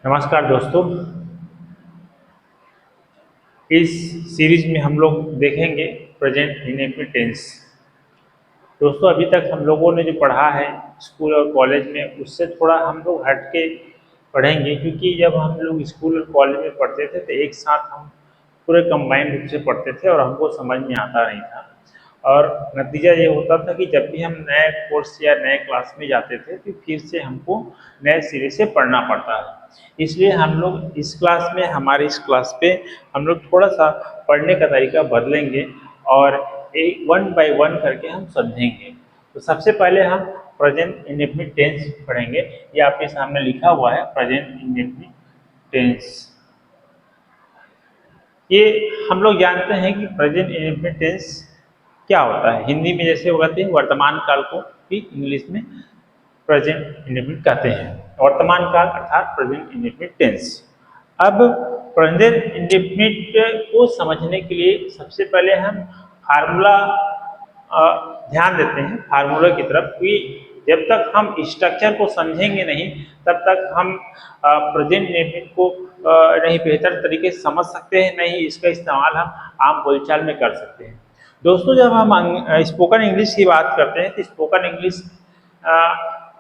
नमस्कार दोस्तों। इस सीरीज में हम लोग देखेंगे प्रेजेंट इंडेफिनिट टेंस। दोस्तों, अभी तक हम लोगों ने जो पढ़ा है स्कूल और कॉलेज में, उससे थोड़ा हम लोग हट के पढ़ेंगे, क्योंकि जब हम लोग स्कूल और कॉलेज में पढ़ते थे तो एक साथ हम पूरे कंबाइंड रूप से पढ़ते थे और हमको समझ में आता नहीं था। और नतीजा ये होता था कि जब भी हम नए कोर्स या नए क्लास में जाते थे तो फिर से हमको नए सिरे से पढ़ना पड़ता है। इसलिए हम लोग इस क्लास में, हमारे इस क्लास पे हम लोग थोड़ा सा पढ़ने का तरीका बदलेंगे और एक वन बाय वन करके हम समझेंगे। तो सबसे पहले हम प्रेजेंट इंडेफिनिट टेंस पढ़ेंगे। ये आपके सामने लिखा हुआ है प्रेजेंट इंडेफिनिट टेंस। ये हम लोग जानते हैं कि प्रेजेंट इंडेफिनिट टेंस क्या होता है। हिंदी में जैसे वो कहते हैं वर्तमान काल को भी इंग्लिश में प्रेजेंट इंडेफिनिट कहते हैं। वर्तमान काल अर्थात प्रेजेंट इंडेफिनिट टेंस। अब प्रेजेंट इंडेफिनिट को समझने के लिए सबसे पहले हम फार्मूला ध्यान देते हैं फार्मूला की तरफ, कि जब तक हम स्ट्रक्चर को समझेंगे नहीं तब तक हम प्रेजेंट इंडेफिनिट को नहीं बेहतर तरीके से समझ सकते हैं, नहीं इसका इस्तेमाल हम आम बोलचाल में कर सकते हैं। दोस्तों, जब हम स्पोकन इंग्लिश की बात करते हैं तो स्पोकन इंग्लिश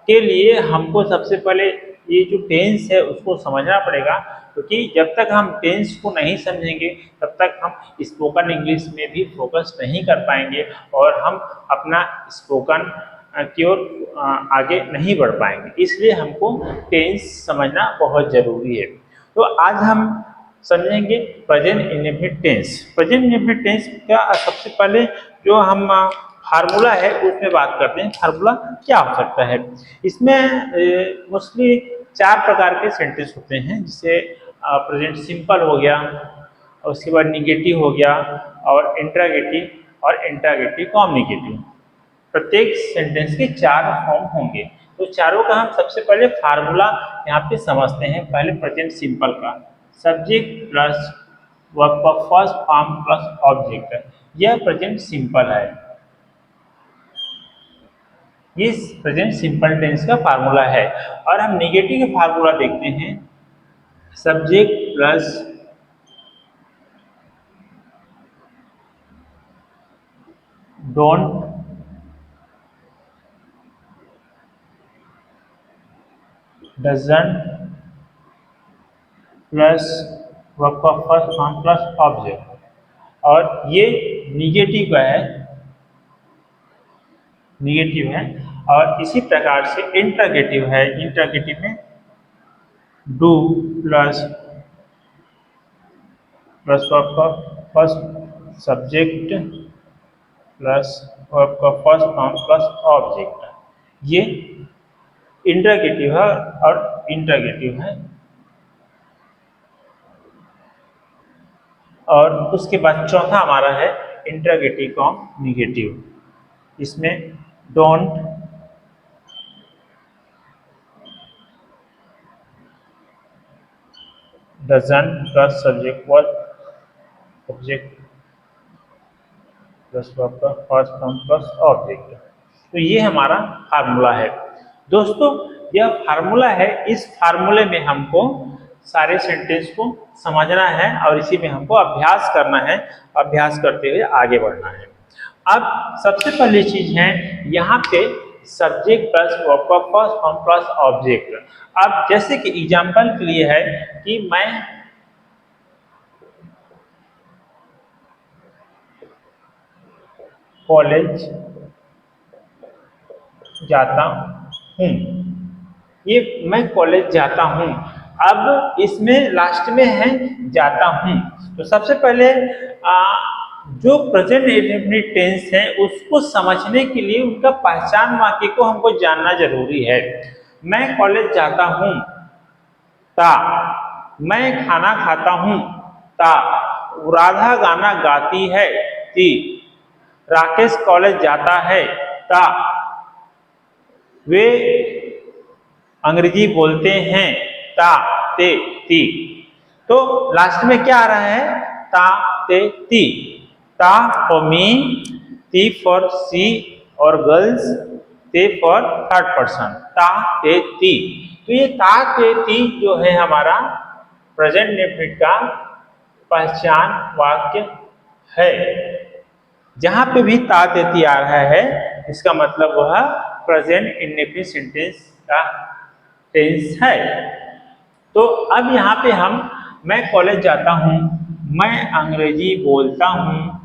के लिए हमको सबसे पहले ये जो टेंस है उसको समझना पड़ेगा, क्योंकि जब तक हम टेंस को नहीं समझेंगे तब तक हम स्पोकन इंग्लिश में भी फोकस नहीं कर पाएंगे और हम अपना स्पोकन की ओर आगे नहीं बढ़ पाएंगे। इसलिए हमको टेंस समझना बहुत ज़रूरी है। तो आज हम समझेंगे present indefinite tense. Present indefinite tense का सबसे पहले जो हम फार्मूला है उसमें बात करते हैं। फार्मूला क्या हो सकता है? इसमें मोस्टली 4 प्रकार के सेंटेंस होते हैं, जिसे प्रेजेंट सिंपल हो गया, और उसके बाद निगेटिव हो गया, और इंट्रागेटिव और इंट्रागेटिव कम्युनिकेटिव। प्रत्येक सेंटेंस के 4 फॉर्म होंगे। तो चारों का हम सबसे पहले फार्मूला यहाँ पे समझते हैं। पहले प्रेजेंट सिंपल का, सब्जेक्ट प्लस वर्ब का फर्स्ट फॉर्म प्लस ऑब्जेक्ट, यह प्रेजेंट सिंपल है। ये प्रेजेंट सिंपल टेंस का फार्मूला है। और हम निगेटिव का फार्मूला देखते हैं, subject plus don't doesn't plus verb का फर्स्ट फॉर्म प्लस ऑब्जेक्ट। और ये निगेटिव का है, निगेटिव है। और इसी प्रकार से इंट्रागेटिव है। इंट्रागेटिव में डू प्लस वर्ब का फर्स्ट सब्जेक्ट प्लस वर्ब का फर्स्ट फॉर्म प्लस ऑब्जेक्ट, ये इंट्रागेटिव है और इंट्रागेटिव है। और उसके बाद चौथा हमारा है इंट्रागेटिव कम्युनिकेटिव। इसमें don't doesn't plus subject verb object plus verb का फर्स्ट फॉर्म प्लस ऑब्जेक्ट। तो ये हमारा फार्मूला है। दोस्तों, यह फार्मूला है। इस फार्मूले में हमको सारे सेंटेंस को समझना है और इसी में हमको अभ्यास करना है। अभ्यास करते हुए आगे बढ़ना है। अब सबसे पहली चीज है यहाँ पे सब्जेक्ट प्लस वर्ब का फर्स्ट फॉर्म प्लस ऑब्जेक्ट। अब जैसे कि एग्जांपल के लिए है कि मैं कॉलेज जाता हूँ, ये मैं कॉलेज जाता हूँ। अब इसमें लास्ट में है जाता हूँ। तो सबसे पहले जो प्रेजेंट इंडेफिनिट टेंस है उसको समझने के लिए उनका पहचान वाक्य को हमको जानना जरूरी है। मैं कॉलेज जाता हूँ ता, मैं खाना खाता हूँ ता, राधा गाना गाती है ती, राकेश कॉलेज जाता है ता, वे अंग्रेजी बोलते हैं ता ते ती। तो लास्ट में क्या आ रहा है? ता ते ती। ता फॉर मी, ती फॉर सी और गर्ल्स, ते फॉर थर्ड पर्सन, ता ते ती। तो ये ता के ती जो है हमारा प्रेजेंट इंडेफिनिट का पहचान वाक्य है। जहां पे भी ता तेती आ रहा है इसका मतलब वह प्रेजेंट इंडेफिनिट सेंटेंस का टेंस है। तो अब यहाँ पे हम मैं कॉलेज जाता हूँ, मैं अंग्रेजी बोलता हूँ,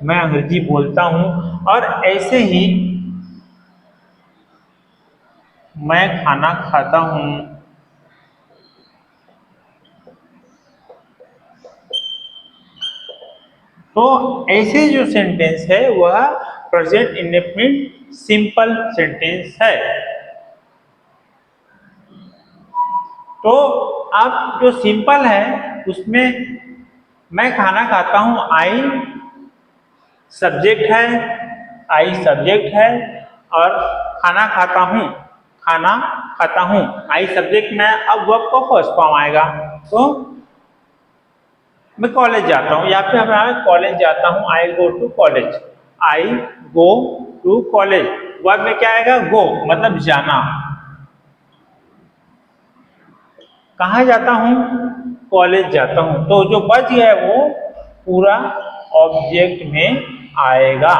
मैं अंग्रेजी बोलता हूँ, और ऐसे ही मैं खाना खाता हूँ, तो ऐसे जो सेंटेंस है वह प्रेजेंट इंडेफिनिट सिंपल सेंटेंस है। तो अब जो सिंपल है उसमें मैं खाना खाता हूँ, आई सब्जेक्ट है, आई सब्जेक्ट है, और खाना खाता हूँ, खाना खाता हूँ आई सब्जेक्ट में, अब वर्ब का फर्स्ट फॉर्म आएगा। तो मैं कॉलेज जाता हूँ, यहाँ पे हमारा कॉलेज जाता हूँ, I go to college, I go to college, verb में क्या आएगा गो मतलब जाना। कहाँ जाता हूँ, कॉलेज जाता हूँ, तो जो बच गया है वो पूरा ऑब्जेक्ट में आएगा।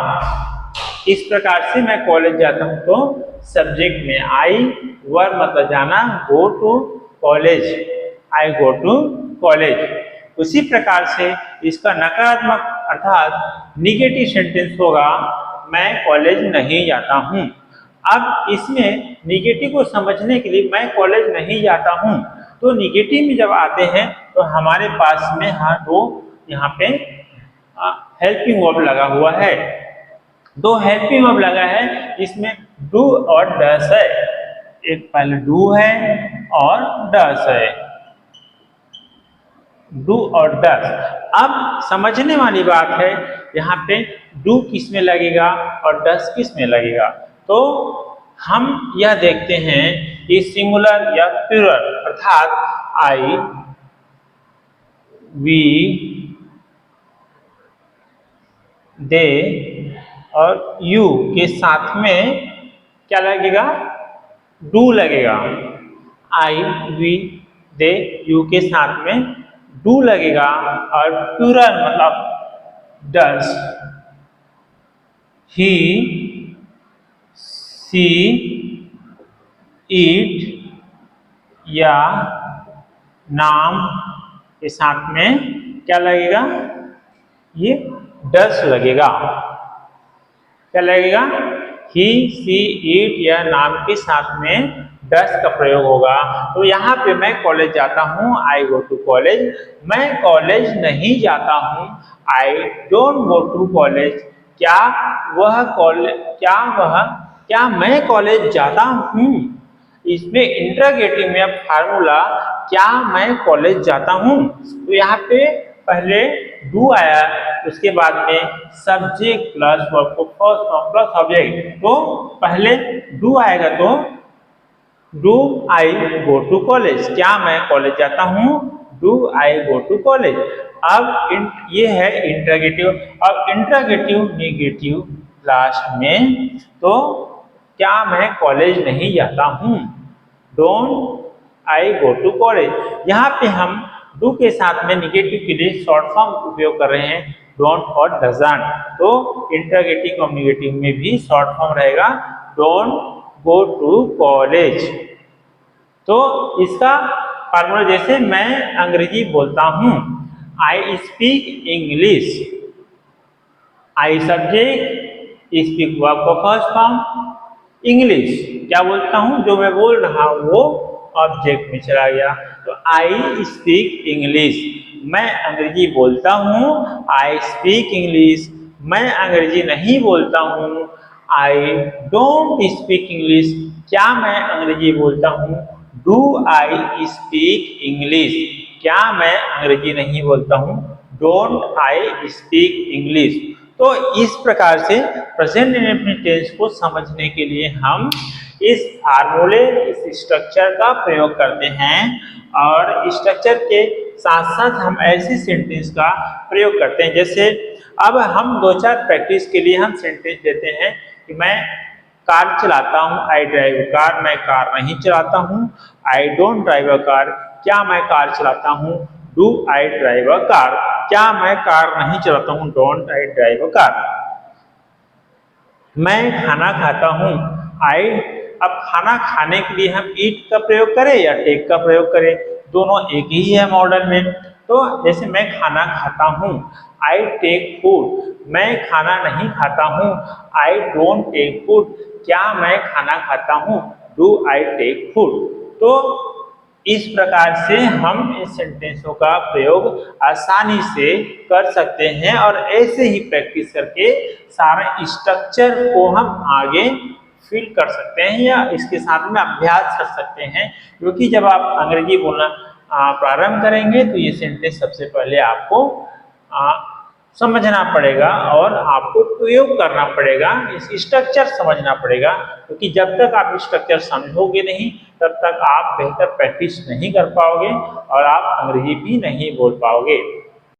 इस प्रकार से मैं कॉलेज जाता हूँ तो सब्जेक्ट में आई, वर्ब मतलब जाना, go to college, I go to college. उसी प्रकार से इसका नकारात्मक अर्थात निगेटिव सेंटेंस होगा मैं कॉलेज नहीं जाता हूँ। अब इसमें निगेटिव को समझने के लिए मैं कॉलेज नहीं जाता हूँ, तो निगेटिव में जब आते हैं तो हमारे पास में दो यहाँ पे हेल्पिंग वर्ब लगा हुआ है, दो हेल्पिंग वर्ब लगा है, इसमें डू और डस है। एक पहले डू है और डस है, डू और डस। अब समझने वाली बात है यहाँ पे डू किस में लगेगा और डस किस में लगेगा। तो हम यह देखते हैं कि सिंगुलर या प्लूरल अर्थात आई, वी, दे और यू के साथ में क्या लगेगा, डू लगेगा। आई, वी, दे, यू के साथ में डू लगेगा, और प्लूरल मतलब डज, ही, सी, इट या नाम के साथ में क्या लगेगा, ये डस लगेगा। क्या लगेगा, ही, सी, इट या नाम के साथ में डस का प्रयोग होगा। तो यहाँ पे मैं कॉलेज जाता हूँ, आई गो टू कॉलेज, मैं कॉलेज नहीं जाता हूँ, I don't go to college. क्या मैं कॉलेज जाता हूँ, इसमें इंटरोगेटिव में अब फार्मूला क्या मैं कॉलेज जाता हूँ, तो यहाँ पे पहले डू आया, उसके बाद में सब्जेक्ट प्लस वर्ब को फर्स्ट फॉर्म प्लस ऑब्जेक्ट, तो पहले डू आएगा, तो do I go to college, क्या मैं कॉलेज जाता हूँ, do I go to college. अब ये है इंटरोगेटिव। अब इंटरोगेटिव नेगेटिव लास्ट में, तो क्या मैं कॉलेज नहीं जाता हूँ, don't I go to college. यहाँ पे हम डू के साथ में निगेटिव के लिए शॉर्ट फॉर्म उपयोग कर रहे हैं, डोंट और डजंट, तो इंटरोगेटिव और निगेटिव में भी शॉर्ट फॉर्म रहेगा डोंट गो टू कॉलेज। तो इसका फार्मूला जैसे मैं अंग्रेजी बोलता हूँ, I speak English, I subject, speak verb का फर्स्ट फॉर्म, इंग्लिश क्या बोलता हूँ, जो मैं बोल रहा हूँ वो ऑब्जेक्ट में चला गया, तो आई स्पीक इंग्लिश, मैं अंग्रेजी बोलता हूँ, आई स्पीक इंग्लिश, मैं अंग्रेजी नहीं बोलता हूँ, आई डोंट स्पीक इंग्लिश, क्या मैं अंग्रेजी बोलता हूँ, डू आई स्पीक इंग्लिश, क्या मैं अंग्रेजी नहीं बोलता हूँ, डोंट आई स्पीक इंग्लिश। तो इस प्रकार से प्रेजेंट इंडेफिनिट टेंस को समझने के लिए हम इस फार्मूले, इस स्ट्रक्चर का प्रयोग करते हैं और स्ट्रक्चर के साथ साथ हम ऐसे सेंटेंस का प्रयोग करते हैं। जैसे अब हम दो चार प्रैक्टिस के लिए हम सेंटेंस देते हैं कि मैं कार चलाता हूँ, आई ड्राइव अ कार, मैं कार नहीं चलाता हूँ, I don't drive a car, क्या मैं कार चलाता हूँ, do I drive a car, क्या मैं कार नहीं चलाता हूँ, don't I drive a car. मैं खाना खाता हूँ, आई, अब खाना खाने के लिए हम ईट का प्रयोग करें या टेक का प्रयोग करें, दोनों एक ही है मॉडल में। तो जैसे मैं खाना खाता हूँ, आई टेक फूड, मैं खाना नहीं खाता हूँ, आई डोंट टेक फूड, क्या मैं खाना खाता हूँ, डू आई टेक फूड। तो इस प्रकार से हम इन सेंटेंसों का प्रयोग आसानी से कर सकते हैं और ऐसे ही प्रैक्टिस करके सारे स्ट्रक्चर को हम आगे फिल कर सकते हैं या इसके साथ में अभ्यास कर सकते हैं। क्योंकि जब आप अंग्रेजी बोलना प्रारंभ करेंगे तो ये सेंटेंस सबसे पहले आपको समझना पड़ेगा और आपको प्रयोग करना पड़ेगा, इस स्ट्रक्चर समझना पड़ेगा। क्योंकि जब तक आप स्ट्रक्चर समझोगे नहीं तब तक आप बेहतर प्रैक्टिस नहीं कर पाओगे और आप अंग्रेजी भी नहीं बोल पाओगे।